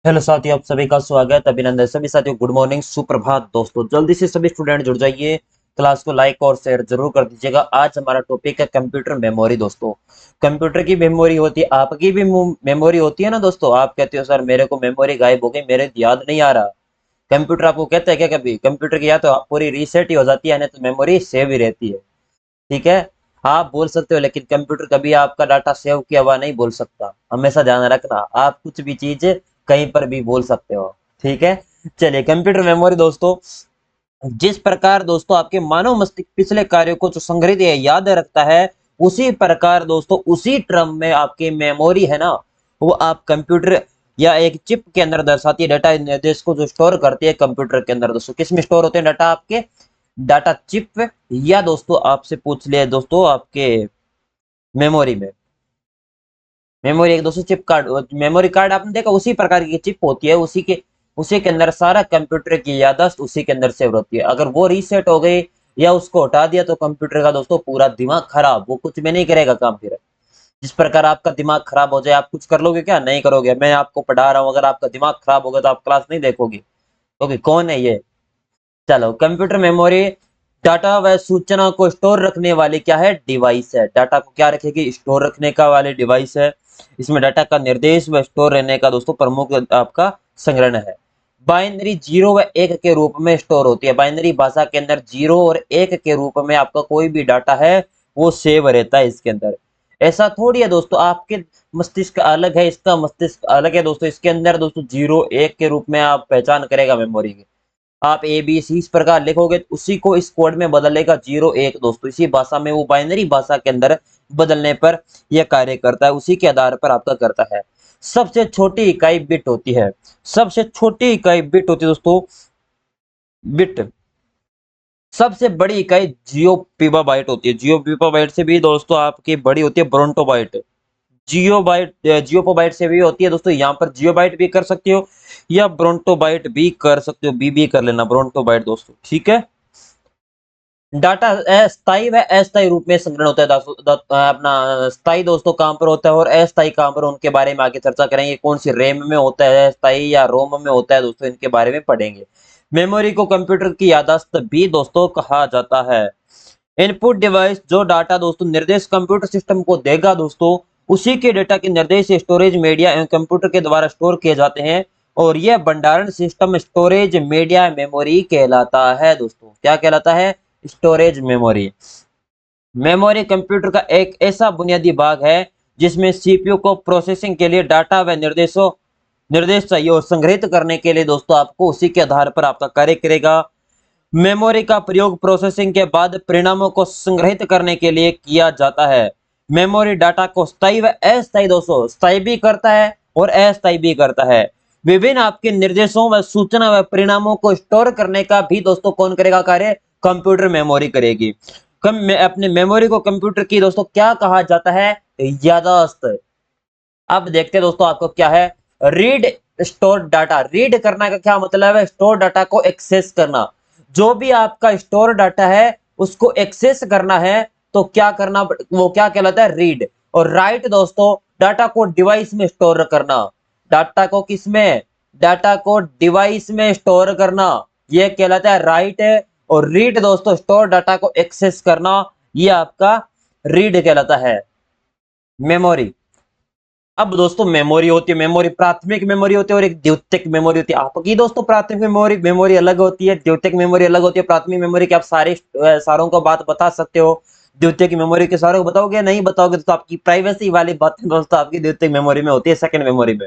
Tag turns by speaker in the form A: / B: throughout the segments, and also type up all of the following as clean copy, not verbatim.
A: Hello साथियों, आप सभी का स्वागत, अभिनंदन। सभी साथियों गुड मॉर्निंग, सुप्रभात। दोस्तों जल्दी से सभी स्टूडेंट जुड़ जाइए, क्लास को लाइक और शेयर जरूर कर दीजिएगा। आज हमारा टॉपिक है कंप्यूटर मेमोरी। दोस्तों कंप्यूटर की मेमोरी होती है, आपकी भी मेमोरी होती है ना। दोस्तों आप कहते हो सर मेरे को मेमोरी गायब हो गई, मेरे याद नहीं आ रहा। कंप्यूटर आपको कहता है क्या कभी? कंप्यूटर की या तो पूरी रीसेट ही हो जाती है, नहीं तो मेमोरी सेव ही रहती है। ठीक है, आप बोल सकते हो लेकिन कंप्यूटर कभी आपका डाटा सेव किया हुआ नहीं बोल सकता। हमेशा ध्यान रखना, आप कुछ भी चीज कहीं पर भी बोल सकते हो। ठीक है, चलिए कंप्यूटर मेमोरी दोस्तों, जिस प्रकार दोस्तों आपके मानव मस्तिष्क पिछले कार्यों को जो संग्रहित या याद रखता है, उसी प्रकार दोस्तों उसी टर्म में आपकी मेमोरी है ना, वो आप कंप्यूटर या एक चिप के अंदर दर्शाती है। डाटा निर्देश को जो स्टोर करती है कंप्यूटर के अंदर। दोस्तों किस में स्टोर होते हैं डाटा आपके? डाटा चिप, या दोस्तों आपसे पूछ लिया दोस्तों आपके मेमोरी में। मेमोरी एक दोस्तों चिप कार्ड, मेमोरी कार्ड आपने देखा उसी प्रकार की चिप होती है, उसी के अंदर सारा कंप्यूटर की याददाश्त उसी के अंदर सेव होती है। अगर वो रीसेट हो गई या उसको हटा दिया तो कंप्यूटर का दोस्तों पूरा दिमाग खराब, वो कुछ भी नहीं करेगा काम फिर। जिस प्रकार आपका दिमाग खराब हो जाए, आप कुछ कर लोगे क्या? नहीं करोगे। मैं आपको पढ़ा रहा हूँ, अगर आपका दिमाग खराब होगा तो आप क्लास नहीं देखोगे, क्योंकि कौन है ये। चलो, कंप्यूटर मेमोरी डाटा व सूचना को स्टोर रखने वाली क्या है? डिवाइस है। डाटा को क्या रखेगी? स्टोर रखने का वाली डिवाइस है। इसमें डाटा का निर्देश व स्टोर रहने का दोस्तों प्रमुख आपका संग्रहण है। बाइनरी जीरो व एक के रूप में स्टोर होती है। बाइनरी भाषा के अंदर जीरो और एक के रूप में आपका कोई भी डाटा है वो सेव रहता है इसके अंदर। ऐसा थोड़ी है दोस्तों, आपके मस्तिष्क अलग है, इसका मस्तिष्क अलग है दोस्तों। इसके अंदर दोस्तों जीरो एक के रूप में आप पहचान करेगा मेमोरी की। आप ए बी सी इस प्रकार लिखोगे, उसी को इस कोड में बदलेगा जीरो एक दोस्तों। इसी भाषा में, वो बाइनरी भाषा के अंदर बदलने पर यह कार्य करता है, उसी के आधार पर आपका करता है। सबसे छोटी इकाई बिट होती है। सबसे छोटी इकाई बिट होती है दोस्तों, बिट। सबसे बड़ी इकाई जियो पीबा बाइट होती है। जियो पीबा बाइट से भी दोस्तों आपकी बड़ी होती है ब्रोंटो बाइट। जियोपोबाइट से भी होती है दोस्तों। यहाँ पर जियोबाइट भी कर सकते हो या ब्रोंटोबाइट भी कर सकते हो, बी कर लेना, ब्रोंटोबाइट दोस्तों। ठीक है, डाटा स्थायी व अस्थायी रूप में संग्रहण होता है अपना स्थायी दोस्तों कहां पर होता है और अस्थायी कहां पर, उनके बारे में आगे चर्चा करेंगे। कौन सी रैम में होता है स्थायी या रोम में होता है दोस्तों, इनके बारे में पढ़ेंगे। मेमोरी को कंप्यूटर की याददाश्त भी दोस्तों कहा जाता है। इनपुट डिवाइस जो डाटा दोस्तों निर्देश कंप्यूटर सिस्टम को देगा दोस्तों, उसी के डेटा के निर्देश स्टोरेज मीडिया एवं कंप्यूटर के द्वारा स्टोर किए जाते हैं, और यह भंडारण सिस्टम स्टोरेज मीडिया मेमोरी कहलाता है दोस्तों। क्या कहलाता है? Storage memory. मेमोरी कंप्यूटर का एक ऐसा बुनियादी भाग है जिसमें सीपीयू को प्रोसेसिंग के लिए डाटा व निर्देश चाहिए, और संग्रहित करने के लिए दोस्तों आपको उसी के आधार पर आपका कार्य करेगा। मेमोरी का प्रयोग प्रोसेसिंग के बाद परिणामों को संग्रहित करने के लिए किया जाता है। मेमोरी डाटा को स्थायी व अस्थायी दोस्तों, स्थायी भी करता है और अस्थायी भी करता है। विभिन्न आपके निर्देशों व सूचना व परिणामों को स्टोर करने का भी दोस्तों कौन करेगा कार्य? कंप्यूटर मेमोरी करेगी। अपने मेमोरी को कंप्यूटर की दोस्तों क्या कहा जाता है? याददाश्त। अब देखते हैं दोस्तों आपको क्या है रीड स्टोर डाटा। रीड करना का क्या मतलब है? स्टोर डाटा को एक्सेस करना। जो भी आपका स्टोर डाटा है उसको एक्सेस करना है तो क्या करना, वो क्या कहलाता है? रीड। और राइट दोस्तों डाटा को डिवाइस में स्टोर करना। डाटा को किस में? डाटा को डिवाइस में स्टोर करना, ये कहलाता है राइट है। और रीड दोस्तों स्टोर डाटा को एक्सेस करना, ये आपका रीड कहलाता है। मेमोरी। अब दोस्तों मेमोरी होती है, मेमोरी प्राथमिक मेमोरी होती है और एक द्वितीयक मेमोरी होती है। आपकी दोस्तों प्राथमिक मेमोरी मेमोरी अलग होती है, द्वितीयक मेमोरी अलग होती है। प्राथमिक मेमोरी के आप सारों को बात बता सकते हो, द्वितीयक मेमोरी के सारों को बताओगे? नहीं बताओगे तो आपकी प्राइवेसी वाली बातें दोस्तों आपकी द्वितीयक मेमोरी में होती है, सेकंड मेमोरी में।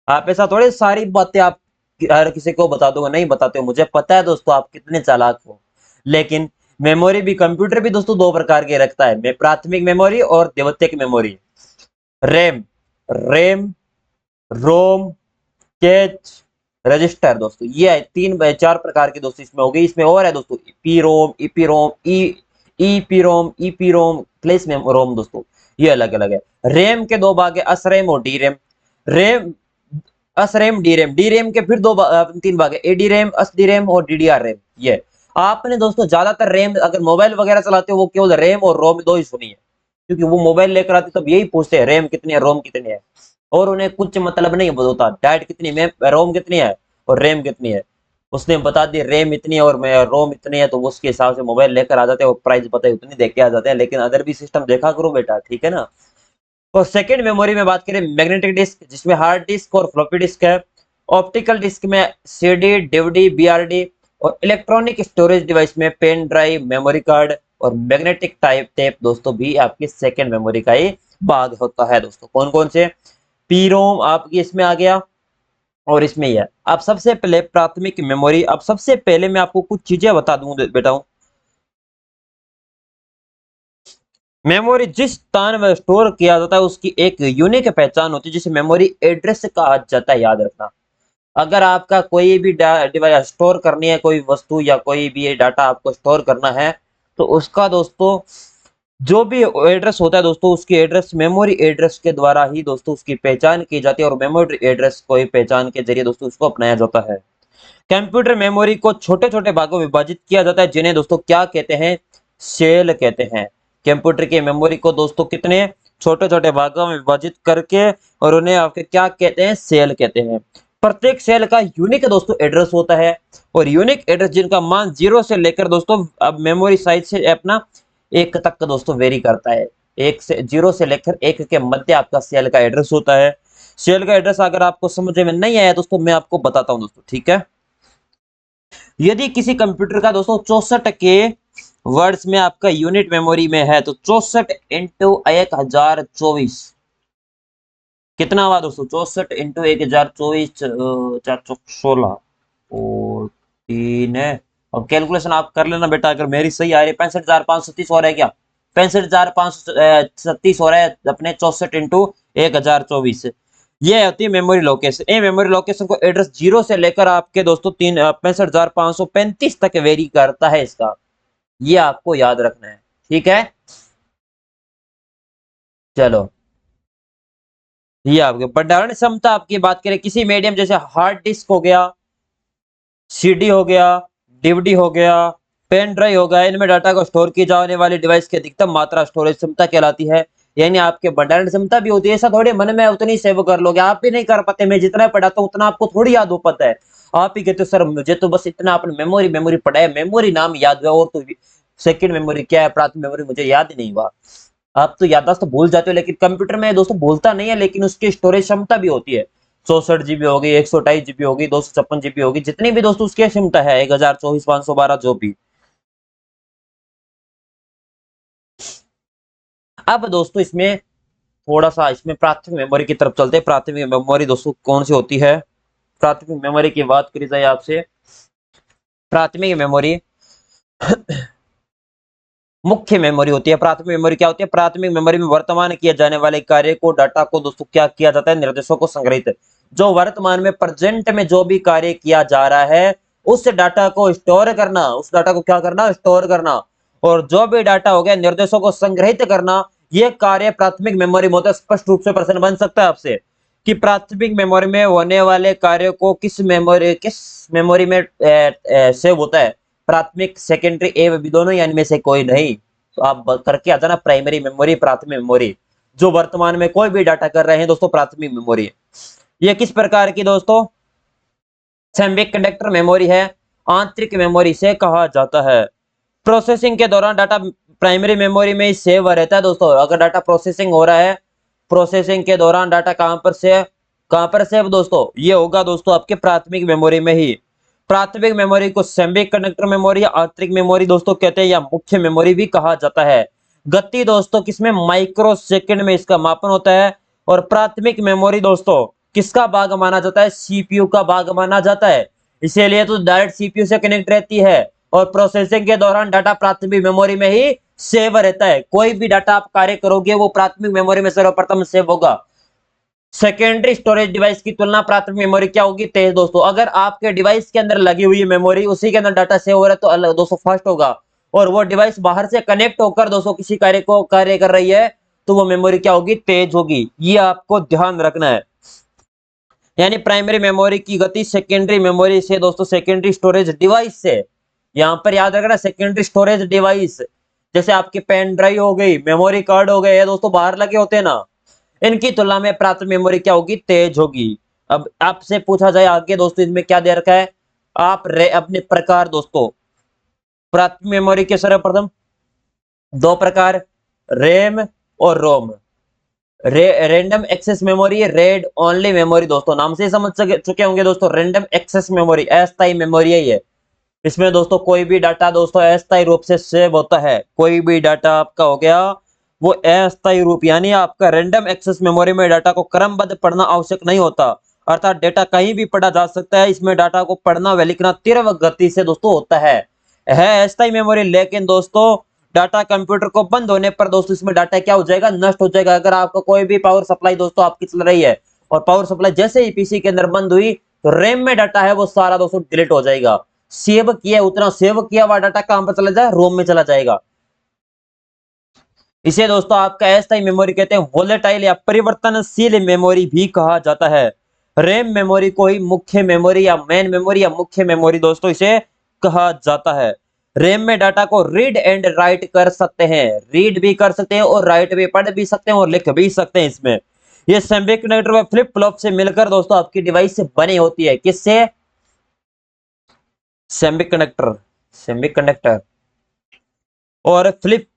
A: आप ऐसा थोड़ी सारी बातें आप हर किसी को बता दोगे, नहीं बताते हो। मुझे पता है दोस्तों आप कितने चालाक हो। लेकिन मेमोरी भी, कंप्यूटर भी दोस्तों दो प्रकार के रखता है, प्राथमिक मेमोरी और द्वितीयक मेमोरी। रैम, रैम, रोम, कैच, रजिस्टर दोस्तों, ये है तीन चार प्रकार के दोस्तों इसमें हो गई। इसमें और है दोस्तों पी रोम, ईपी रोम, ईपी रोम, प्लेस में रोम दोस्तों, ये अलग अलग है। रैम के दो भाग है, असरैम और D RAM. RAM, SRAM, D RAM. D RAM के फिर तीन भाग है, एडी रैम, एसडी रैम और डीडीआर रैम। ये आपने दोस्तों ज्यादातर रैम, अगर मोबाइल वगैरह चलाते हो, वो केवल रैम और रोम दो ही सुनी है, क्योंकि वो मोबाइल लेकर आते तब यही पूछते हैं रैम कितनी है, रोम कितनी है। और उन्हें कुछ मतलब नहीं होता डायट कितनी में रोम कितनी है और रैम कितनी है। उसने बता दी रैम इतनी है और मैं रोम इतनी है, तो वो उसके हिसाब से मोबाइल लेकर आ जाते हैं और प्राइस बताए उतनी देख के आ जाते हैं। लेकिन अदर भी सिस्टम देखा करो बेटा, ठीक है ना। और सेकेंड मेमोरी में बात करें मैग्नेटिक डिस्क, जिसमें हार्ड डिस्क और फ्लॉपी डिस्क है। ऑप्टिकल डिस्क में सीडी, डीवीडी, बीआरडी। और इलेक्ट्रॉनिक स्टोरेज डिवाइस में पेन ड्राइव, मेमोरी कार्ड और मैग्नेटिक टाइप टेप दोस्तों भी आपकी सेकेंड मेमोरी का ही भाग होता है दोस्तों। कौन कौन से? पी रोम आपकी इसमें आ गया और इसमें ही है। अब सबसे पहले प्राथमिक मेमोरी। अब सबसे पहले मैं आपको कुछ चीजें बता दूं बेटा। मेमोरी जिस स्थान में स्टोर किया जाता है उसकी एक यूनिक पहचान होती है, जिसे मेमोरी एड्रेस कहा जाता है, याद रखना। अगर आपका कोई भी डिवाइस स्टोर करनी है, कोई वस्तु या कोई भी डाटा आपको स्टोर करना है, तो उसका दोस्तों जो भी एड्रेस होता है दोस्तों, उसकी एड्रेस मेमोरी एड्रेस के द्वारा ही दोस्तों उसकी पहचान की जाती है और मेमोरी एड्रेस को ही पहचान के जरिए दोस्तों उसको अपनाया जाता है। कंप्यूटर मेमोरी को छोटे छोटे भागों में विभाजित किया जाता है, जिन्हें दोस्तों क्या कहते हैं? सेल कहते हैं। कंप्यूटर की मेमोरी को दोस्तों कितने छोटे छोटे भागों में विभाजित करके और उन्हें आपके क्या कहते हैं? सेल कहते हैं। प्रत्येक सेल का यूनिक दोस्तों एड्रेस होता है और यूनिक एड्रेस जिनका मान 0 से लेकर दोस्तों अब मेमोरी साइज से अपना 1 तक का दोस्तों वेरी करता है। 1 से 0 से लेकर 1 के मध्य आपका सेल का एड्रेस होता है। सेल का एड्रेस अगर आपको समझ में नहीं आया दोस्तों, मैं आपको बताता हूं दोस्तों, ठीक है। यदि किसी कंप्यूटर का दोस्तों 64 के वर्ड्स में आपका यूनिट मेमोरी में है, तो 64 इंटू 1024 कितना हुआ दोस्तों? 64 इंटू 1024 416 और 3 है। अब कैलकुलेशन आप कर लेना बेटा, अगर मेरी सही आ रही है 65,537 हो रहा है क्या? 65,537 हो रहा है अपने 64 इंटू 1024। ये होती है मेमोरी लोकेशन। ये मेमोरी लोकेशन को एड्रेस 0 से लेकर आपके दोस्तों 65,535 तक वेरी करता है इसका। ये आपको याद रखना है, ठीक है। चलो, ये आपके भंडारण क्षमता आपकी बात करें किसी मीडियम जैसे हार्ड डिस्क हो गया, सीडी हो गया, डीवीडी हो गया, पेन ड्राइव हो गया, इनमें डाटा को स्टोर की जाने वाली डिवाइस की अधिकतम मात्रा स्टोरेज क्षमता कहलाती है। यानी आपके भंडारण क्षमता भी होती है। ऐसा थोड़ी मन में उतनी सेव कर लोगे, आप भी नहीं कर पाते। मैं जितना पढ़ाता हूँ उतना आपको थोड़ी याद हो पाता है। आप ही कहते हो सर मुझे तो बस इतना आपने मेमोरी मेमोरी पढ़ा है, मेमोरी नाम याद हुआ, और तो सेकंड मेमोरी क्या है, प्राथमिक मेमोरी मुझे याद ही नहीं हुआ। आप तो याददाश्त तो भूल जाते हो, लेकिन कंप्यूटर में दोस्तों भूलता नहीं है, लेकिन उसकी स्टोरेज क्षमता भी होती है। 64 GB होगी, 128 GB होगी, 256 GB होगी, जितनी भी दोस्तों उसकी क्षमता है 1024, 512 जो भी। अब दोस्तों इसमें थोड़ा सा इसमें प्राथमिक मेमोरी की तरफ चलते हैं। प्राथमिक मेमोरी दोस्तों कौन सी होती है? प्राथमिक मेमोरी की बात करी जाए आपसे, प्राथमिक मेमोरी मुख्य मेमोरी होती है। प्राथमिक मेमोरी क्या होती है? प्राथमिक मेमोरी में वर्तमान किए जाने वाले कार्य को, डाटा को दोस्तों क्या किया जाता है? निर्देशों को संग्रहित, जो वर्तमान में प्रेजेंट में जो भी कार्य किया जा रहा है उस डाटा को स्टोर करना, उस डाटा को क्या करना? स्टोर करना। और जो भी डाटा हो गया निर्देशों को संग्रहित करना, यह कार्य प्राथमिक मेमोरी में होता है। स्पष्ट रूप से प्रश्न बन सकता है आपसे कि प्राथमिक मेमोरी में होने वाले कार्य को किस मेमोरी में सेव होता है? प्राथमिक, सेकेंडरी, ए भी दोनों, या इनमें से कोई नहीं। तो आप करके आ जाना प्राइमरी मेमोरी, प्राथमिक मेमोरी। जो वर्तमान में कोई भी डाटा कर रहे हैं दोस्तों, प्राथमिक मेमोरी। ये किस प्रकार की दोस्तों? सेमीकंडक्टर मेमोरी है, आंतरिक मेमोरी से कहा जाता है। प्रोसेसिंग के दौरान डाटा प्राइमरी मेमोरी में ही सेव रहता है दोस्तों। अगर डाटा प्रोसेसिंग हो रहा है, प्रोसेसिंग के दौरान डाटा कहां पर सेव दोस्तों? ये होगा दोस्तों आपके प्राथमिक मेमोरी में ही। प्राथमिक मेमोरी को सेमीकंडक्टर मेमोरी या आंतरिक मेमोरी दोस्तों कहते हैं, या मुख्य मेमोरी भी कहा जाता है। गति दोस्तों किसमें? माइक्रो सेकंड में इसका मापन होता है। और प्राथमिक मेमोरी दोस्तों किसका भाग माना जाता है? सीपीयू का भाग माना जाता है। इसीलिए तो डायरेक्ट सीपीयू से कनेक्ट रहती है और प्रोसेसिंग के दौरान डाटा प्राथमिक मेमोरी में ही सेव रहता है। कोई भी डाटा आप कार्य करोगे वो प्राथमिक मेमोरी में सर्वप्रथम सेव होगा। सेकेंडरी स्टोरेज डिवाइस की तुलना प्राथमिक मेमोरी क्या होगी? तेज दोस्तों। अगर आपके डिवाइस के अंदर लगी हुई मेमोरी उसी के अंदर डाटा सेव हो रहा है तो अलग दोस्तों फास्ट होगा। और वो डिवाइस बाहर से कनेक्ट होकर दोस्तों किसी कार्य को कार्य कर रही है तो वो मेमोरी क्या होगी? तेज होगी। ये आपको ध्यान रखना है। यानी प्राइमरी मेमोरी की गति सेकेंडरी मेमोरी से दोस्तों, सेकेंडरी स्टोरेज डिवाइस से, यहां पर याद रखना सेकेंडरी स्टोरेज डिवाइस, जैसे आपकी पेन ड्राइव हो गई, मेमोरी कार्ड हो गए, ये दोस्तों बाहर लगे होते हैं ना, इनकी तुलना में प्राथमिक मेमोरी क्या होगी, तेज होगी। अब आपसे पूछा जाए आगे दोस्तों इसमें क्या दे रखा है, आप अपने प्रकार दोस्तों, प्राथमिक मेमोरी के सर्वप्रथम दो प्रकार, रैम और ROM. Random access memory, read only memory दोस्तों, नाम से ही समझ चुके होंगे दोस्तों, रैंडम एक्सेस मेमोरी अस्थायी मेमोरी है ये। इसमें दोस्तों कोई भी डाटा दोस्तों अस्थायी रूप से सेव होता है, कोई भी डाटा आपका हो गया वो अस्थायी रूप, यानी आपका रैंडम एक्सेस मेमोरी में डाटा को क्रमबद्ध पढ़ना आवश्यक नहीं होता, अर्थात डाटा कहीं भी पढ़ा जा सकता है। इसमें डाटा को पढ़ना व लिखना तीव्र गति से दोस्तों होता है अस्थायी मेमोरी। लेकिन दोस्तों डाटा कंप्यूटर को बंद होने पर दोस्तों इसमें डाटा क्या हो जाएगा, नष्ट हो जाएगा। अगर आपका कोई भी पावर सप्लाई दोस्तों आपकी चल रही है और पावर सप्लाई जैसे ही पीसी के अंदर बंद हुई तो रैम में डाटा है वो सारा दोस्तों डिलीट हो जाएगा। सेव किया उतना सेव किया हुआ डाटा कहां पर चला जाए, रोम में चला जाएगा। इसे दोस्तों आपका अस्थायी मेमोरी कहते हैं, वोलेटाइल या परिवर्तनशील मेमोरी भी कहा जाता है। रैम मेमोरी को ही मुख्य मेमोरी या मेन मेमोरी या मुख्य मेमोरी दोस्तों इसे कहा जाता है। रैम में डाटा को रीड एंड राइट कर सकते हैं, रीड भी कर सकते हैं और राइट भी, पढ़ भी सकते हैं और लिख भी सकते हैं। इसमें ये सेमीकंडक्टर व फ्लिप फ्लॉप से मिलकर दोस्तों आपकी डिवाइस से बनी होती है। किससे, सेमीकंडक्टर, सेमीकंडक्टर और फ्लिप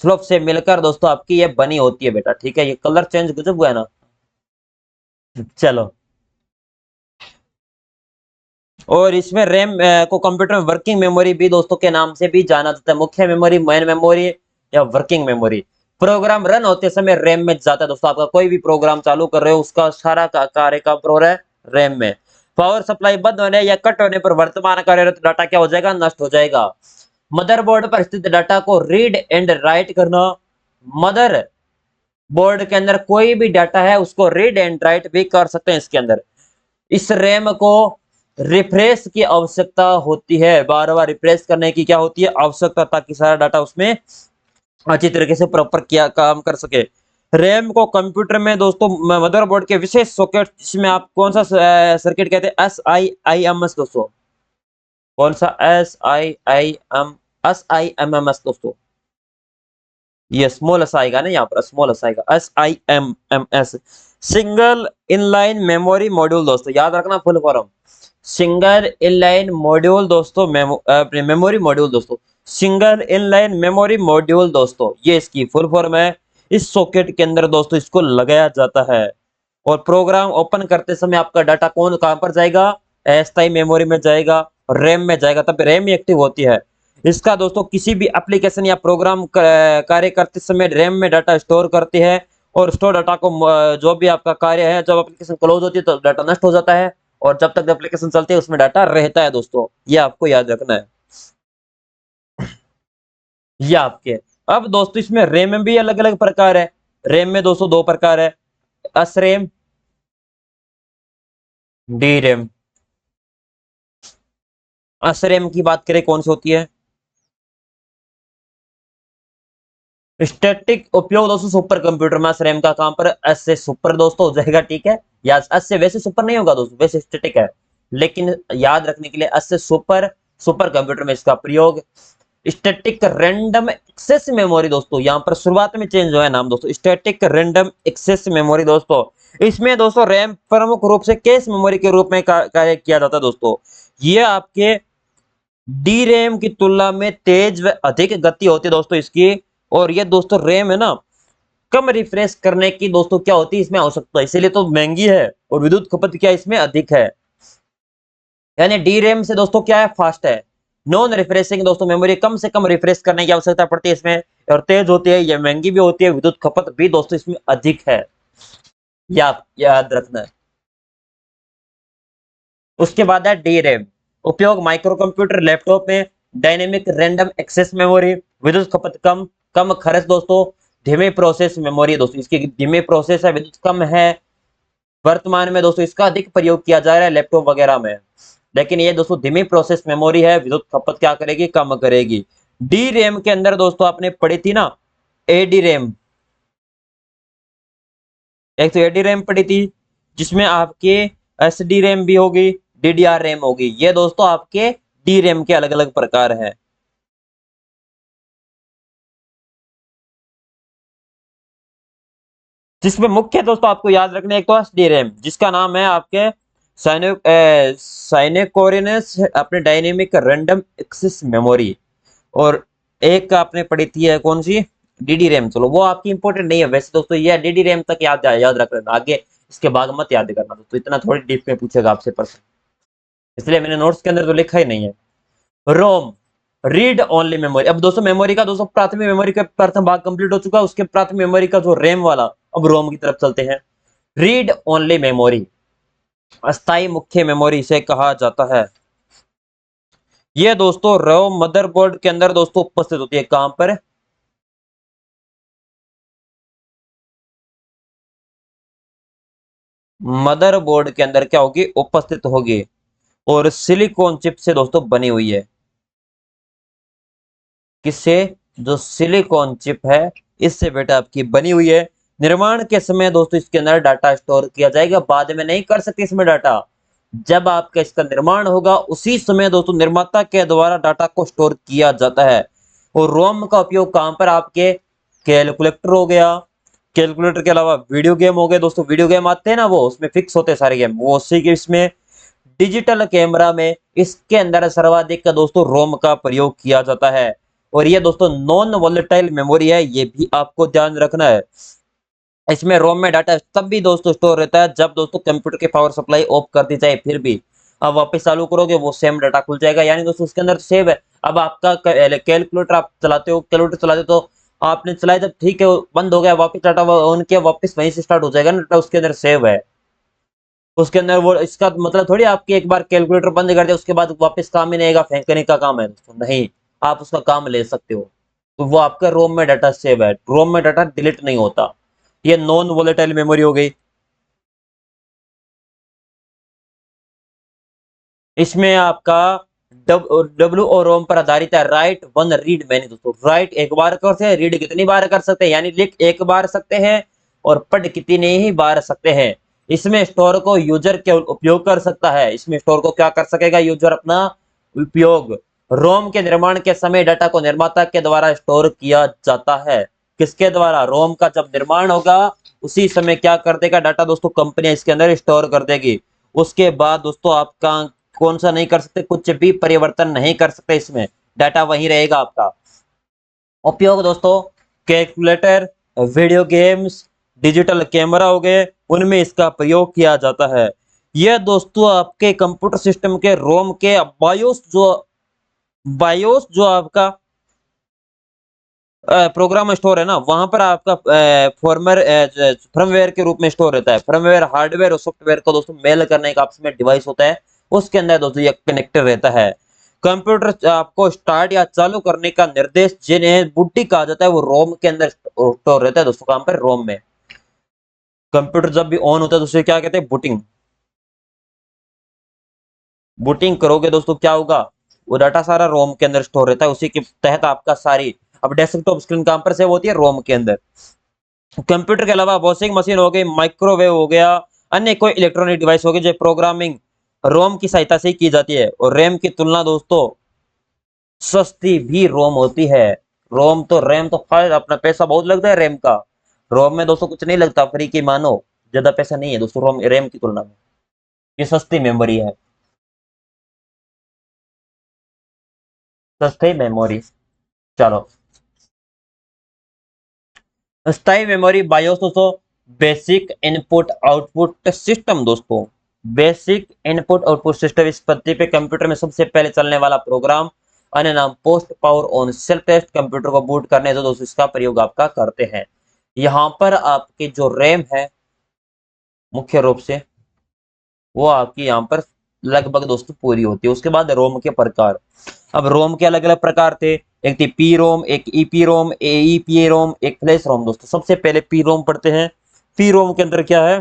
A: फ्लॉप से मिलकर दोस्तों आपकी ये बनी होती है बेटा, ठीक है। ये कलर चेंज गजब हुआ है ना। चलो, और इसमें रैम को कंप्यूटर में वर्किंग मेमोरी भी दोस्तों के नाम से भी जाना जाता है, मुख्य मेमोरी, मेन मेमोरी या वर्किंग मेमोरी। प्रोग्राम रन होते समय रैम में जाता है दोस्तों, आपका कोई भी प्रोग्राम चालू कर रहे हो उसका सारा कार्य कहां पर हो रहा है, रैम में। पावर सप्लाई बंद होने या कट होने पर वर्तमान कार्यरत डाटा क्या हो जाएगा, नष्ट हो जाएगा। मदरबोर्ड पर स्थित डाटा को रीड एंड राइट करना, मदर बोर्ड के अंदर कोई भी डाटा है उसको रीड एंड राइट भी कर सकते हैं इसके अंदर। इस रैम को रिफ्रेश की आवश्यकता होती है, बार बार रिफ्रेश करने की क्या होती है, आवश्यकता, ताकि सारा डाटा उसमें अच्छी तरीके से प्रॉपर किया काम कर सके। रैम को कंप्यूटर में दोस्तों मदरबोर्ड के विशेष सॉकेट, जिसमें आप कौन सा सर्किट कहते हैं, SIIMS दोस्तों, कौन सा, SIIMS दोस्तों, ये स्मॉल एस आएगा ना, यहाँ पर स्मॉल एस आएगा, SIMMS, single inline memory module दोस्तों, याद रखना full form, single inline module दोस्तों, मेमोरी मॉड्यूल दोस्तों, सिंगल इनलाइन मेमोरी मॉड्यूल दोस्तों, ये इसकी फुल फॉर्म है। इस सॉकेट के अंदर दोस्तों इसको लगाया जाता है और प्रोग्राम ओपन करते समय आपका डाटा कौन कहां पर जाएगा, अस्थायी मेमोरी में जाएगा, रैम में जाएगा, तब रैम ही एक्टिव होती है। इसका दोस्तों किसी भी एप्लीकेशन या प्रोग्राम कार्य करते समय रैम में डाटा स्टोर करती है और स्टोर डाटा को जो भी आपका कार्य है, जब एप्लीकेशन क्लोज होती है तो डाटा नष्ट हो जाता है और जब तक एप्लीकेशन चलती है उसमें डाटा रहता है दोस्तों, ये आपको याद रखना है। ये आपके, अब दोस्तों इसमें रैम में भी अलग अलग प्रकार है। रैम में दोस्तों दो प्रकार है, एसरैम, डी रैम। एसरैम की बात करें कौन सी होती है, स्टैटिक उपयोग दोस्तों सुपर कंप्यूटर में एसरैम का काम पर एस से सुपर दोस्तों हो जाएगा, ठीक है। या एस से वैसे सुपर नहीं होगा दोस्तों, वैसे स्टैटिक है, लेकिन याद रखने के लिए एस से सुपर, सुपर कंप्यूटर में इसका प्रयोग। स्टैटिक रैंडम एक्सेस मेमोरी दोस्तों, यहां पर शुरुआत में चेंज हुआ है नाम दोस्तों, स्टैटिक रैंडम एक्सेस मेमोरी दोस्तों। इसमें दोस्तों रैम प्रमुख रूप से कैश मेमोरी के रूप में कार्य किया जाता है दोस्तों। ये आपके डी रैम की तुलना में तेज व अधिक गति होती है दोस्तों इसकी, और ये दोस्तों रैम है ना, कम रिफ्रेश करने की दोस्तों क्या होती है इसमें आवश्यकता, इसीलिए तो महंगी है और विद्युत खपत क्या इसमें अधिक है। यानी डी रैम से दोस्तों क्या है, फास्ट है। नॉन रिफ्रेशिंग दोस्तों मेमोरी, कम से कम रिफ्रेश करने की आवश्यकता पड़ती है इसमें और तेज होती है, ये महंगी भी होती है, विद्युत खपत भी दोस्तों इसमें अधिक है, याद रखना है। उसके बाद है डी रैम, उपयोग माइक्रो कंप्यूटर, लैपटॉप में, डायनेमिक रैंडम एक्सेस मेमोरी, विद्युत खपत कम, कम खर्च दोस्तों, धीमे प्रोसेस मेमोरी दोस्तों, इसकी धीमे प्रोसेस है, विद्युत कम है। वर्तमान में दोस्तों इसका अधिक प्रयोग किया जा रहा है लैपटॉप वगैरह में, लेकिन ये दोस्तों धीमी प्रोसेस मेमोरी है, विद्युत खपत क्या करेगी, कम करेगी। डी रैम के अंदर दोस्तों आपने पढ़ी थी ना, एडी रैम, एक तो एडी रैम पढ़ी थी जिसमें आपके एस डी रैम भी होगी, डीडीआर रैम होगी, ये दोस्तों आपके डी रैम के अलग अलग प्रकार हैं। जिसमें मुख्य दोस्तों आपको याद रखना, एक तो एसडी रैम जिसका नाम है आपके साइनेकोरिनस अपने डायनेमिक रैंडम एक्सेस मेमोरी, और एक आपने पढ़ी थी है कौन सी, डीडी रैम। चलो वो आपकी इंपॉर्टेंट नहीं है वैसे दोस्तों, ये डीडी रैम तक याद रख लेना, आगे इसके बाद मत याद करना दोस्तों, इतना थोड़ी डीप में पूछेगा आपसे प्रश्न, इसलिए मैंने नोट्स के अंदर तो लिखा ही नहीं है। रोम रीड ओनली मेमोरी। अब दोस्तों मेमोरी का दोस्तों प्राथमिक मेमोरी का प्रथम भाग कंप्लीट हो चुका है, उसके प्राथमिक मेमोरी का जो रैम वाला, अब रोम की तरफ चलते हैं। रीड ओनली मेमोरी अस्थाई मुख्य मेमोरी से कहा जाता है। यह दोस्तों रोम मदरबोर्ड के अंदर दोस्तों उपस्थित होती है, कहां पर, मदरबोर्ड के अंदर क्या होगी, उपस्थित होगी, और सिलिकॉन चिप से दोस्तों बनी हुई है। किससे, जो सिलिकॉन चिप है इससे बेटा आपकी बनी हुई है। निर्माण के समय दोस्तों इसके अंदर डाटा स्टोर किया जाएगा, बाद में नहीं कर सकते इसमें डाटा, जब आपका इसका निर्माण होगा उसी समय दोस्तों निर्माता के द्वारा डाटा को स्टोर किया जाता है। और रोम का उपयोग कहां पर, आपके कैलकुलेटर हो गया, कैलकुलेटर के अलावा वीडियो गेम हो गए दोस्तों, वीडियो गेम आते हैं ना वो उसमें फिक्स होते हैं सारे गेम, वो उसी के इसमें डिजिटल कैमरा में इसके अंदर सर्वाधिक का दोस्तों रोम का प्रयोग किया जाता है। और ये दोस्तों नॉन वोलेटाइल मेमोरी है, ये भी आपको ध्यान रखना है। इसमें रोम में डाटा तब भी दोस्तों स्टोर रहता है जब दोस्तों कंप्यूटर की पावर सप्लाई ऑफ कर दी जाए, फिर भी अब वापस चालू करोगे वो सेम डाटा खुल जाएगा, यानी दोस्तों उसके अंदर सेव है। अब आपका कैलकुलेटर आप चलाते हो, कैलकुलेटर चलाते हो तो आपने चलाया जब ठीक है बंद हो गया, वापस डाटा ऑन किया वापस वहीं से स्टार्ट हो जाएगा ना, डाटा उसके अंदर सेव है। उसके अंदर वो, इसका मतलब थोड़ी आपकी एक बार कैलकुलेटर बंद कर दिया उसके बाद वापस काम ही नहीं आएगा, फेंकने का काम है दोस्तों, नहीं, आप उसका काम ले सकते हो। तो वो आपका रोम में डाटा सेव है, रोम में डाटा डिलीट नहीं होता। ये नॉन वोलेटाइल मेमोरी हो गई। इसमें आपका डब्ल्यू और रोम पर आधारित है, राइट वन रीड मैनी दोस्तों, राइट एक बार कर सकते हैं, रीड कितनी बार कर सकते हैं, यानी लिख एक बार सकते हैं और पढ़ कितनी ही बार सकते हैं। इसमें स्टोर को यूजर केवल उपयोग कर सकता है, इसमें स्टोर को क्या कर सकेगा यूजर, अपना उपयोग। रोम के निर्माण के समय डाटा को निर्माता के द्वारा स्टोर किया जाता है, किसके द्वारा, रोम का जब निर्माण होगा उसी समय क्या कर देगा डाटा दोस्तों, कंपनी इसके अंदर स्टोर कर देगी। उसके बाद दोस्तों आपका कौन सा नहीं कर सकते, कुछ भी परिवर्तन नहीं कर सकते, इसमें डाटा वही रहेगा आपका। उपयोग दोस्तों calculator, video games, digital camera हो गए, उनमें इसका प्रयोग किया जाता है। यह दोस्तों आपके कंप्यूटर सिस्टम के रोम के बायोस जो आपका प्रोग्राम स्टोर है ना, वहां पर आपका फॉर्मर फर्मवेयर के रूप में स्टोर रहता है। फर्मवेयर हार्डवेयर और सॉफ्टवेयर को दोस्तों मेल करने का आपस में डिवाइस होता है, उसके अंदर दोस्तों ये कनेक्टर रहता है। कंप्यूटर आपको स्टार्ट या चालू करने का निर्देश जिन्हें बूटी कहा जाता है, वो रोम के अंदर स्टोर रहता है दोस्तों, काम पर रोम में। कंप्यूटर जब भी ऑन होता है तो उसे क्या कहते हैं, बूटिंग। बूटिंग करोगे दोस्तों क्या होगा, वो डाटा सारा रोम के अंदर स्टोर रहता है, उसी के तहत आपका सारी, अब डेस्कटॉप स्क्रीन कहां पर सेव होती है, रोम के अंदर। कंप्यूटर के अलावा वॉशिंग मशीन हो गई, माइक्रोवेव हो गया, अन्य कोई इलेक्ट्रॉनिक डिवाइस हो गई जो प्रोग्रामिंग रोम की सहायता से की जाती है। और रैम की तुलना दोस्तों सस्ती भी रोम होती है। रोम तो रैम तो फायदा, अपना पैसा बहुत लगता है रैम का, रोम में दोस्तों कुछ नहीं लगता, फ्री की मानो, ज्यादा पैसा नहीं है दोस्तों रोम रैम की तुलना में, ये सस्ती मेमोरी है, सस्ती मेमोरी। चलो, स्थायी मेमोरी बायोस दोस्तों, बेसिक इनपुट आउटपुट सिस्टम दोस्तों, बेसिक इनपुट आउटपुट सिस्टम, इस पद्धति पे कंप्यूटर में सबसे पहले चलने वाला प्रोग्राम, अन्य नाम post power on self test, computer को बूट करने तो दोस्तों इसका प्रयोग आपका करते हैं। यहाँ पर आपकी जो रैम है मुख्य रूप से वो आपकी यहाँ पर लगभग दोस्तों पूरी होती है। उसके बाद रोम के प्रकार, अब रोम के अलग अलग प्रकार थे, एक थी पी रोम, एक ईपी रोम, एईपीए रोम, एक फ्लैश रोम दोस्तों। सबसे पहले पी रोम पढ़ते हैं। पी रोम के अंदर क्या है,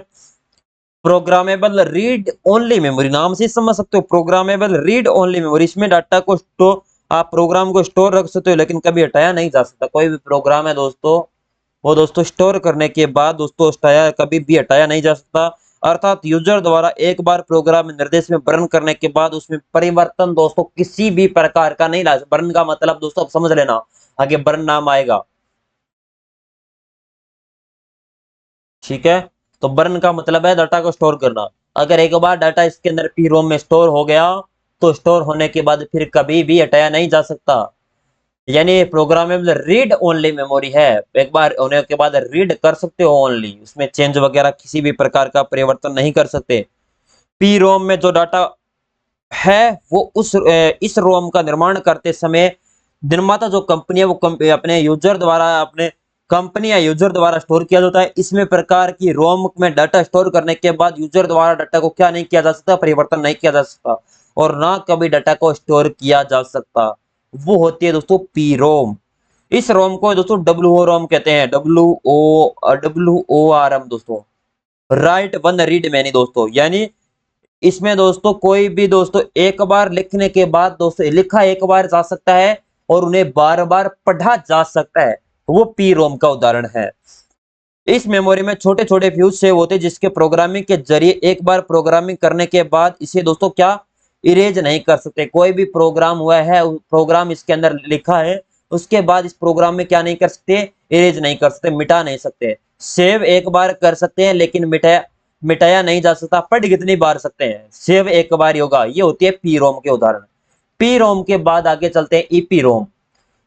A: प्रोग्रामेबल रीड ओनली मेमोरी, नाम से समझ सकते हो, प्रोग्रामेबल रीड ओनली मेमोरी, इसमें डाटा को स्टोर, आप प्रोग्राम को स्टोर रख सकते हो लेकिन कभी हटाया नहीं जा सकता। कोई भी प्रोग्राम है दोस्तों, वो दोस्तों स्टोर करने के बाद दोस्तों हटाया, कभी भी हटाया नहीं जा सकता। अर्थात यूजर द्वारा एक बार प्रोग्राम निर्देश में बर्न करने के बाद उसमें परिवर्तन दोस्तों किसी भी प्रकार का नहीं ला, बर्न का मतलब दोस्तों आप समझ लेना, आगे बर्न नाम आएगा। ठीक है। तो बर्न का मतलब है डाटा को स्टोर करना। अगर एक बार डाटा इसके अंदर पी रोम में स्टोर हो गया तो स्टोर होने के बाद फिर कभी भी हटाया नहीं जा सकता। यानी प्रोग्रामेबल रीड ओनली मेमोरी है। एक बार होने के बाद रीड कर सकते हो ओनली, उसमें चेंज वगैरह किसी भी प्रकार का परिवर्तन नहीं कर सकते। पी रोम में जो डाटा है वो इस रोम का निर्माण करते समय निर्माता जो कंपनी है वो अपने यूजर द्वारा, अपने कंपनी या यूजर द्वारा स्टोर किया जाता है। इसमें प्रकार की रोम में डाटा स्टोर करने के बाद यूजर द्वारा डाटा को क्या नहीं किया जा सकता, परिवर्तन नहीं किया जा सकता और ना कभी डाटा को स्टोर किया जा सकता। वो होती है दोस्तों पी रोम। इस रोम को दोस्तों डब्ल्यू ओ रोम कहते हैं, WORM दोस्तों, राइट वन रीड मैनी दोस्तों। यानी इसमें दोस्तों कोई भी दोस्तों एक बार लिखने के बाद दोस्तों लिखा एक बार जा सकता है और उन्हें बार बार पढ़ा जा सकता है। वो पी रोम का उदाहरण है। इस मेमोरी में छोटे छोटे फ्यूज सेव होते हैं जिसके प्रोग्रामिंग के जरिए एक बार प्रोग्रामिंग करने के बाद इसे दोस्तों क्या इरेज नहीं कर सकते। कोई भी प्रोग्राम हुआ है, प्रोग्राम इसके अंदर लिखा है, उसके बाद इस प्रोग्राम में क्या नहीं कर सकते, इरेज नहीं कर सकते, मिटा नहीं सकते। सेव एक बार कर सकते हैं लेकिन मिटाया मिटाया नहीं जा सकता। पढ़ कितनी बार सकते हैं, सेव एक बार होगा। ये होती है पी रोम के उदाहरण। पी रोम के बाद आगे चलते हैं ईपी रोम।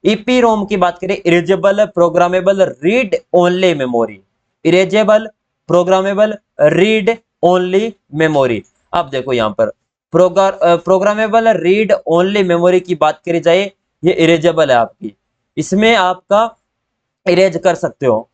A: ईपी रोम की बात करें, erasable programmable read only memory. Erasable programmable read only memory. अब देखो यहां पर प्रोग्रामेबल रीड ओनली मेमोरी की बात करी जाए, ये इरेजेबल है आपकी। इसमें आपका इरेज कर सकते हो,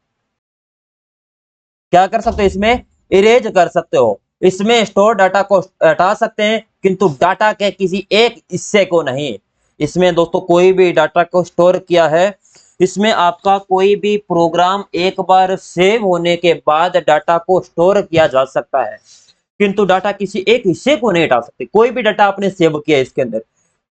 A: क्या कर सकते हो, इसमें इरेज कर सकते हो। इसमें स्टोर डाटा को हटा सकते हैं किंतु डाटा के किसी एक हिस्से को नहीं। इसमें दोस्तों कोई भी डाटा को स्टोर किया है, इसमें आपका कोई भी प्रोग्राम एक बार सेव होने के बाद डाटा को स्टोर किया जा सकता है किंतु डाटा किसी एक हिस्से को नहीं हटा सकते। कोई भी डाटा आपने सेव किया इसके अंदर,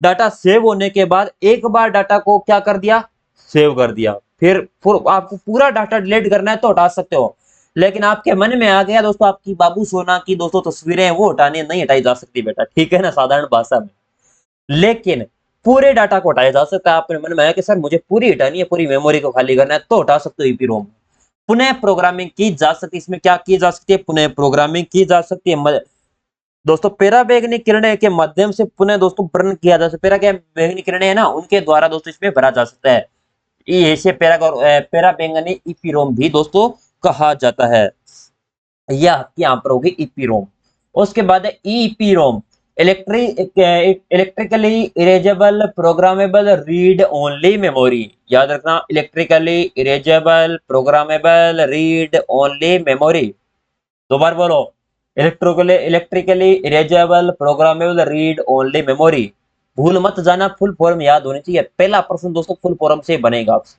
A: डाटा सेव होने के बाद एक बार डाटा को क्या कर दिया, सेव कर दिया, फिर आपको पूरा डाटा डिलीट करना है तो हटा सकते हो। लेकिन आपके मन में आ गया दोस्तों आपकी बाबू सोना की दोस्तों तस्वीरें वो हटानी नहीं हटाई जा सकती बेटा, ठीक है ना, साधारण भाषा में। लेकिन पूरे डाटा को हटाया जा सकता है। आपके मन में आया कि सर मुझे पूरी हटानी है, पूरी मेमोरी को खाली करना है, तो हटा सकते हो ईपी रोम। पुनः प्रोग्रामिंग की जा सकती है। इसमें क्या की जा सकती है, पुनः प्रोग्रामिंग की जा सकती है दोस्तों। पेराबैंगनी किरणें के माध्यम से पुनः दोस्तों बर्न किया जा सकता है। पेराबैंगनी किरणें है ना, उनके द्वारा दोस्तों इसमें भरा जा सकता है। इसे पेराबैंगनी ईपी रोम भी दोस्तों कहा जाता है। यह यहाँ पर होगी ईपी रोम। उसके बाद है EP ROM, electrically erasable programmable read only memory. याद रखना, electrically erasable programmable read only memory. दो बार बोलो, electrically erasable programmable read only memory. भूल मत जाना, फुल फॉर्म याद होनी चाहिए। पहला प्रश्न दोस्तों फुल फॉर्म से बनेगा आपसे,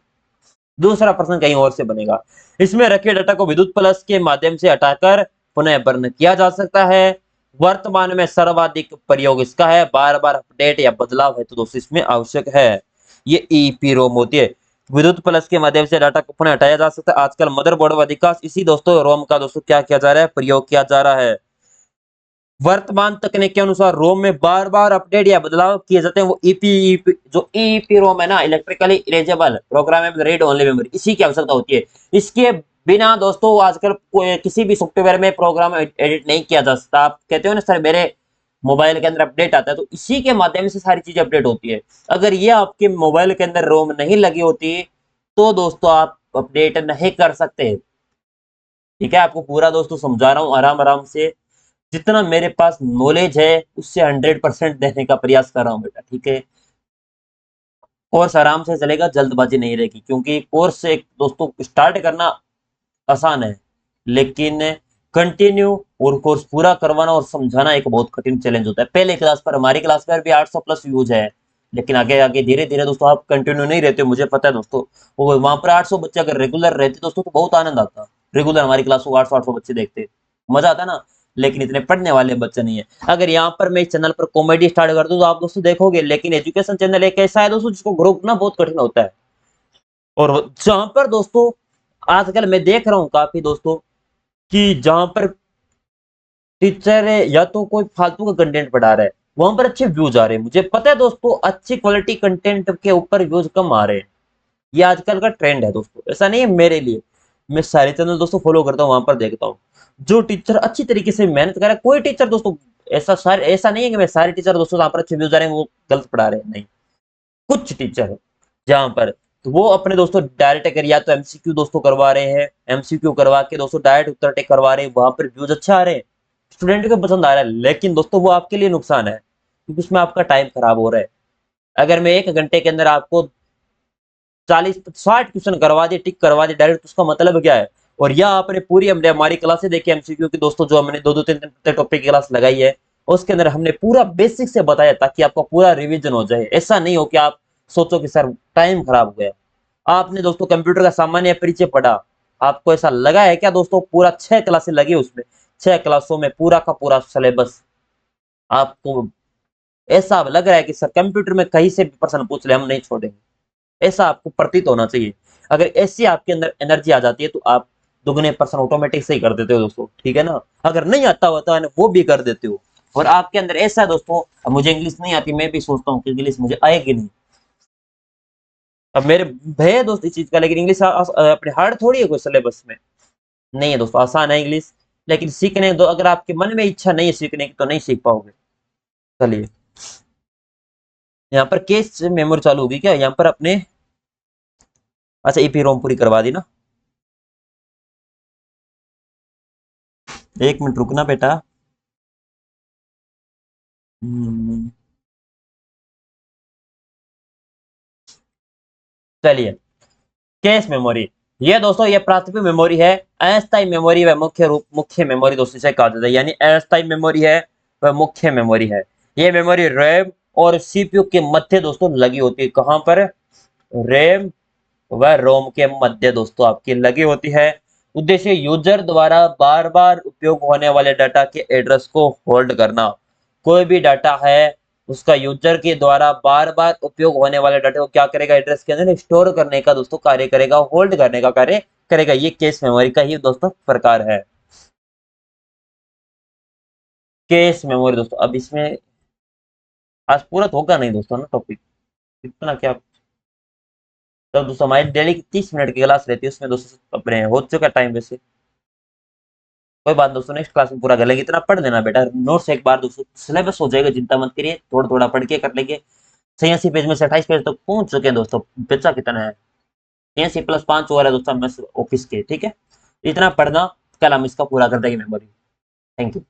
A: दूसरा प्रश्न कहीं और से बनेगा। इसमें रखे डाटा को विद्युत प्लस के माध्यम से हटाकर पुनः बर्न किया जा सकता है। वर्तमान में सर्वाधिक प्रयोग इसका है। बार बार अपडेट या बदलाव है तो दोस्तों इसमें आवश्यक है। ये ईपी रोम होती है। विद्युत प्लस के माध्यम से डाटा को पुनः हटाया जा सकता है। आजकल मदरबोर्ड व अधिकांश इसी दोस्तों रोम का दोस्तों क्या किया जा रहा है, प्रयोग किया जा रहा है। वर्तमान तकनीक के अनुसार रोम में बार बार अपडेट या बदलाव किए जाते हैं। वो जो ईपी रोम है ना, electrically erasable programmable read only memory, इसी की आवश्यकता होती है। इसके बिना दोस्तों आजकल किसी भी सॉफ्टवेयर में प्रोग्राम एडिट नहीं किया जा सकता। आप कहते हो ना सर मेरे मोबाइल के अंदर अपडेट आता है, तो इसी के माध्यम से सारी चीजें अपडेट होती है। अगर ये आपके मोबाइल के अंदर रोम नहीं लगी होती तो दोस्तों आप अपडेट नहीं कर सकते। ठीक है, आपको पूरा दोस्तों समझा रहा हूँ आराम आराम से, जितना मेरे पास नॉलेज है उससे 100% देने का प्रयास कर रहा हूँ बेटा, ठीक है। कोर्स आराम से चलेगा, जल्दबाजी नहीं रहेगी, क्योंकि कोर्स एक दोस्तों स्टार्ट करना आसान है लेकिन कंटिन्यू और कोर्स पूरा करवाना और समझाना एक बहुत कठिन चैलेंज होता है। पहले क्लास पर, हमारी क्लास पर भी 800 प्लस व्यूज है, लेकिन आगे आगे धीरे धीरे दोस्तों आप कंटिन्यू नहीं रहते, मुझे पता है दोस्तों। वो वहां पर 800 बच्चे अगर रेगुलर रहते दोस्तों तो बहुत आनंद आता। रेगुलर हमारी क्लास को 800 बच्चे देखते, मजा आता ना। लेकिन इतने पढ़ने वाले बच्चे नहीं है। अगर यहाँ पर मैं इस चैनल पर कॉमेडी स्टार्ट कर दूं तो आप दोस्तों देखोगे, लेकिन एजुकेशन चैनल एक ऐसा है दोस्तों जिसको ग्रो करना बहुत कठिन होता है। और जहां पर दोस्तों आजकल मैं देख रहा हूँ काफी दोस्तों कि जहां पर टीचर है या तो कोई फालतू का कंटेंट पढ़ा रहा है, वहां पर अच्छे व्यूज आ रहे हैं। मुझे पता है दोस्तों अच्छी क्वालिटी कंटेंट के ऊपर व्यूज कम आ रहे हैं। ये आजकल का ट्रेंड है दोस्तों, ऐसा नहीं है मेरे लिए। मैं सारे चैनल दोस्तों फॉलो करता हूँ, वहां पर देखता हूँ जो टीचर अच्छी तरीके से मेहनत कर रहा है। कोई टीचर दोस्तों ऐसा नहीं है कि मैं सारे टीचर दोस्तों जहाँ पर अच्छे व्यूज आ रहे हैं वो गलत पढ़ा रहे हैं, नहीं। कुछ टीचर जहां पर तो वो अपने दोस्तों डायरेक्ट अगर या तो एमसीक्यू दोस्तों करवा रहे हैं, एमसीक्यू करवा के दोस्तों डायरेक्ट उत्तर टेक करवा रहे हैं, वहां पर व्यूज अच्छा आ रहे हैं, स्टूडेंट को पसंद आ रहा है, लेकिन दोस्तों वो आपके लिए नुकसान है क्योंकि उसमें आपका टाइम खराब हो रहा है। अगर मैं 1 घंटे के अंदर आपको 40-60 क्वेश्चन करवा दिए, टिक करवा दिए डायरेक्ट, उसका मतलब क्या है? और या आपने पूरी हमने हमारी क्लासें देखी एमसीक्यू की दोस्तों, जो हमने 2-2 3 टॉपिक की क्लास लगाई है, उसके अंदर हमने पूरा बेसिक से बताया ताकि आपका पूरा रिवीजन हो जाए। ऐसा नहीं हो कि आप सोचो कि सर टाइम खराब हो गया। आपने दोस्तों कंप्यूटर का सामान्य परिचय पढ़ा, आपको ऐसा लगा है क्या दोस्तों पूरा 6 क्लासें लगी उसमें, 6 क्लासों में पूरा का पूरा सिलेबस आपको ऐसा लग रहा है कि सर कंप्यूटर में कहीं से भी प्रश्न पूछ ले हम नहीं छोड़ेंगे, ऐसा आपको प्रतीत होना चाहिए। अगर ऐसी आपके अंदर एनर्जी आ जाती है तो आप दुगने पर्सन ऑटोमेटिक से ही कर देते हो दोस्तों, ठीक है ना। अगर नहीं आता होता है वो भी कर देते हो। और आपके अंदर ऐसा है दोस्तों, अब मुझे इंग्लिश नहीं आती, मैं भी सोचता हूँ कि इंग्लिश मुझे आएगी नहीं, अब मेरे भय है दोस्त इस चीज का, लेकिन इंग्लिश अपने हार्ड थोड़ी है कोई सिलेबस में, नहीं है दोस्तों, आसान है इंग्लिश। लेकिन सीखने दो, अगर आपके मन में इच्छा नहीं है सीखने की तो नहीं सीख पाओगे। चलिए, यहाँ पर केस मेमोरी चालू होगी क्या यहाँ पर अपने? अच्छा, ईपी रोम पूरी करवा दी ना, 1 मिनट रुकना बेटा। हम्म, चलिए, कैश मेमोरी, ये दोस्तों ये प्राथमिक मेमोरी है। अस्थायी मेमोरी व मुख्य मेमोरी दोस्तों से कहा जाता है, यानी अस्थायी मेमोरी है वह मुख्य मेमोरी है। ये मेमोरी रैम और सीपीयू के मध्य दोस्तों लगी होती है। कहां पर? रैम व रोम के मध्य दोस्तों आपकी लगी होती है। उद्देश्य यूजर द्वारा बार बार उपयोग होने वाले डाटा के एड्रेस को होल्ड करना। कोई भी डाटा है उसका यूजर के द्वारा बार बार उपयोग होने वाले डाटा को क्या करेगा? एड्रेस के अंदर स्टोर करने का दोस्तों कार्य करेगा, होल्ड करने का कार्य करेगा। ये केस मेमोरी का ही दोस्तों प्रकार है, केस मेमोरी दोस्तों। अब इसमें आज पूरा तो होगा नहीं दोस्तों ना टॉपिक, इतना क्या। तो दोस्तों हमारी डेली की 30 मिनट की क्लास रहती है, उसमें दोस्तों अपने हो चुका टाइम वैसे, कोई बात दोस्तों, नेक्स्ट क्लास में पूरा कर लेंगे। इतना पढ़ देना बेटा, नोट्स एक बार दोस्तों, सिलेबस हो जाएगा, चिंता मत करिए, थोड़ा थोड़ा पढ़ के कर लेंगे। 86 पेज में से 28 पेज तक पहुंच चुके हैं दोस्तों, बच्चा कितना है? 86 + 5 और है दोस्तों, ऑफिस के, ठीक है। इतना पढ़ना, कल हम इसका पूरा कर देंगे मेमोरी। Thank you.